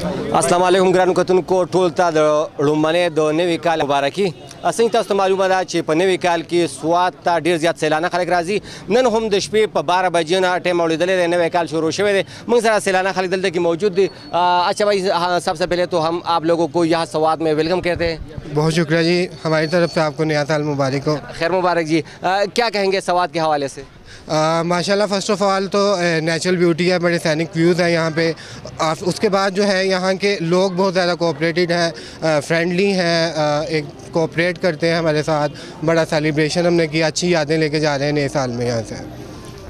السلام علیکم ګرانو کتونکو ټول ته د لومړنۍ د نوي کال مبارکي. څنګه تاسو ته معلومه ده چې په نوي کال کې سوات ته ډېر زیات سیلانه خلک راځي. نن هم د شپې په 12 بجې نه ټایم اوریدلی دی، نوی کال شروع شوی دی. موږ سره سیلانه خلک دلته کې موجود دي. اچھا بھائی، सबसे पहले तो हम आप लोगों को यहाँ सवात में वेलकम कहते हैं. बहुत शुक्रिया जी, हमारी तरफ से आपको नया साल मुबारक हो. खैर मुबारक जी. क्या कहेंगे सवात के हवाले से? माशाल्लाह फर्स्ट ऑफ ऑल तो नेचुरल ब्यूटी है, बड़े सैनिक व्यूज़ हैं यहाँ पे. उसके बाद जो है यहाँ के लोग बहुत ज़्यादा कोऑपरेटेड हैं, फ्रेंडली हैं, एक कोऑपरेट करते हैं हमारे साथ. बड़ा सेलिब्रेशन हमने किया, अच्छी यादें लेके जा रहे हैं नए साल में यहाँ से.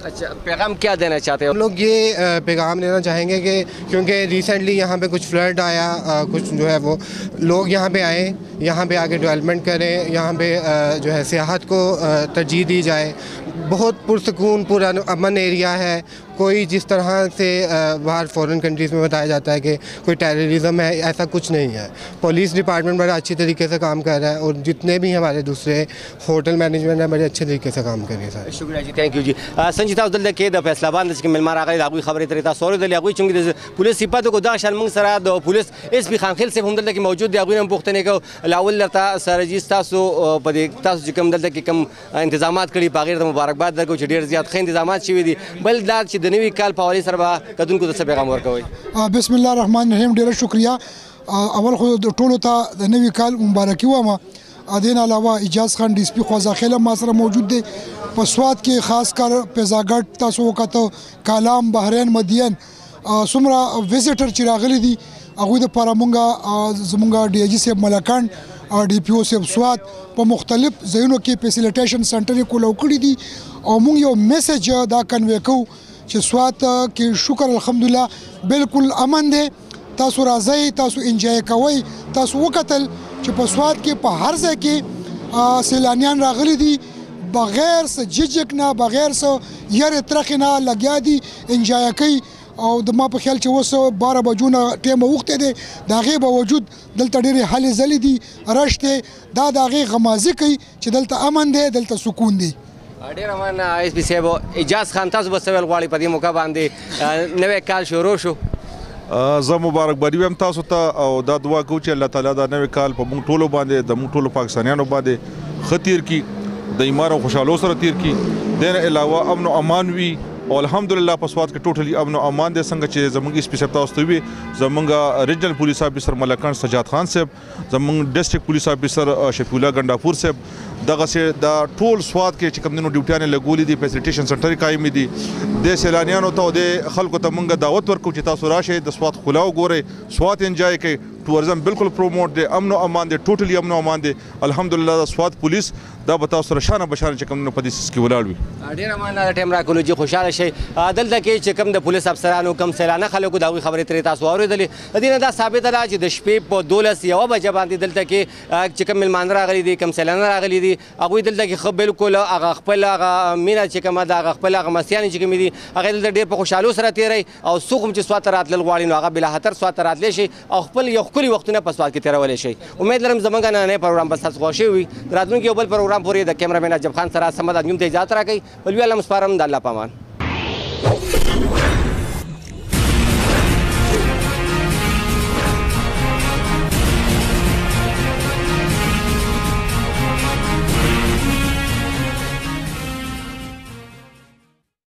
अच्छा, पैगाम क्या देना चाहते हो? हम लोग ये पैगाम देना चाहेंगे कि क्योंकि रिसेंटली यहाँ पे कुछ फ्लड आया, कुछ जो है वो लोग यहाँ पे आए, यहाँ पे आके डेवलपमेंट करें, यहाँ पे जो है सियाहत को तरजीह दी जाए. बहुत पुरसकून पूरा अमन एरिया है. कोई जिस तरह से बाहर फॉरेन कंट्रीज़ में बताया जाता है कि कोई टेररिज्म है, ऐसा कुछ नहीं है. पुलिस डिपार्टमेंट बड़ा अच्छी तरीके से काम कर रहा है और जितने भी हमारे दूसरे होटल मैनेजमेंट है बड़े अच्छे तरीके से काम कर रहे हैं. शुक्रिया जी, थैंक यू जी. संजय تاسو دلته کې د فیصلاباد چې ملمار راغلي د هغوی خبرې ترې تاسو اورېدلې. هغوی چې د پولیس صفتو کو دغه شان موږ سره د پولیس اس پي خانخیل صاحب هم دلته کې موجود دی. هغوی هم پوښتنې کوو. لاول درته سره جي تاسو په دې تاسو چې کوم دلته کې کوم انتظامات کړي په هغې ته مبارکباد درکوو چې ډېر زیات ښه انتظامات شوي دي. بل دا چې د نوي کال په حوالې سره به کتونکو ته څه پیغام ورکوئ؟ بسم الله الرحمن الرحیم. ډېره شکریه. اول خو د ټولو ته د نوي کال مبارکي وایم. دین علاوه اجاز خان ډي اس پي خواځاخیل ما سره موجود دی. په سوات کې خاص کر پیزاګټ تاسو وکړو، کالام، بحرین، مدین څومره وزټر چې راغلي دي هغوی دپاره مونږ زمونږ ډي اي جي صاحب ملکان، ډي پي او صاحب سوات په مختلف ځایونو کې فیسیلیټیشن سنټر یې کولاو کړي دي او مونږ یو میسج دا کنوی کوو چې سوات کې شکر الحمدلله بالکل امن دی. تاسو راځئ، تاسو انجوای کوئ. تاسو وکتل چې په سوات کې په هر ځای کې سیلانیان راغلي دي بغیر څه ججک نه، بغیر څه یارې ترخې نه لګیا دي، انجوای کوي. او د ما په خیال چې اوس 12 بجو نه ټایم اوښتی دی، د هغې باوجود دلته ډېرې هلې ځلې دي، رش دی. دا د هغې غمازي کوي چې دلته امن دی، دلته سکون دی. ډېره مننه اس پي صاحب. اجاز خان، تاسو به څه ویل غواړئ په دې موقع باندې؟ نوی کال شروع شو. زه مبارکبادي وایم تاسو ته او دا دعا کوو چې الله تعالی دا نوی کال په موږ ټولو باندې د موږ ټولو پاکستانیانو باندې ښه تیر کړي، د ایمان او خوشحالو سره تیر کړي. دې نه علاوه امن او امان وي او الحمدلله په سوات کې ټوټلی امن او امان دی. څنګه چې زموږ اس پي صاحب تاسو ته وي، زموږ ریجنل پولیس افیسر ملکان سجاد خان صاحب، زموږ ډسټرکټ پولیس افیسر شفیع الله ګنډاپور صاحب، دغسې دا ټول سوات کې چې کوم دینو ډیوټیانې لګولې دي، فیسیلیټیشن سنټر قایمې دي. د سیلانیانو ته او د خلکو ته موږ دعوت ورکوو چې تاسو راشئ، د سوات ښکلا وګورئ، سوات انجوای کړئ. ټوریزم بالکل پروموټ دی، امن او امان دی، ټوټلی امن او امان دی. الحمدلله د سوات پولیس دا به تاسو سره شانه بشانه چې کوم په دې سیس کې ولاړ وي. ډېره مننه د ټایم راکولو چې خوشحاله شئ. دلته کې چې کوم د پولیس افسرانو کوم سیلانه خلکو د هغوی خبرې ترې تاسو واورېدلې. د دې نه دا ثابته ده چې د شپې په 12 بجې باندې دلته کې چې کوم مېلمانه راغلي دي، کوم سیلانه راغلي دي، هغوی دلته کې ښه بالکل هغه خپل هغه مینه چې کومه ده، هغه خپل هغه مستیانې چې کومې دي، هغې دلته ډېر په خوشحالو سره تېروي. او څوک هم چې سوات ته راتلل غواړي نو هغه بلاخطر سوات ته راتلی شي او خپل یو ښکلي وختونه په سوات کې تېرولی شي. امید لرم زموږ نننی پروګرام به ستاسو خوښ شوی وي. راتلونکي یو بل پروګرام پورې د کیمرامین اجب خان سره سمد انجم ته اجازت راکوئ. په لوی الله مسپارم. د الله په امان.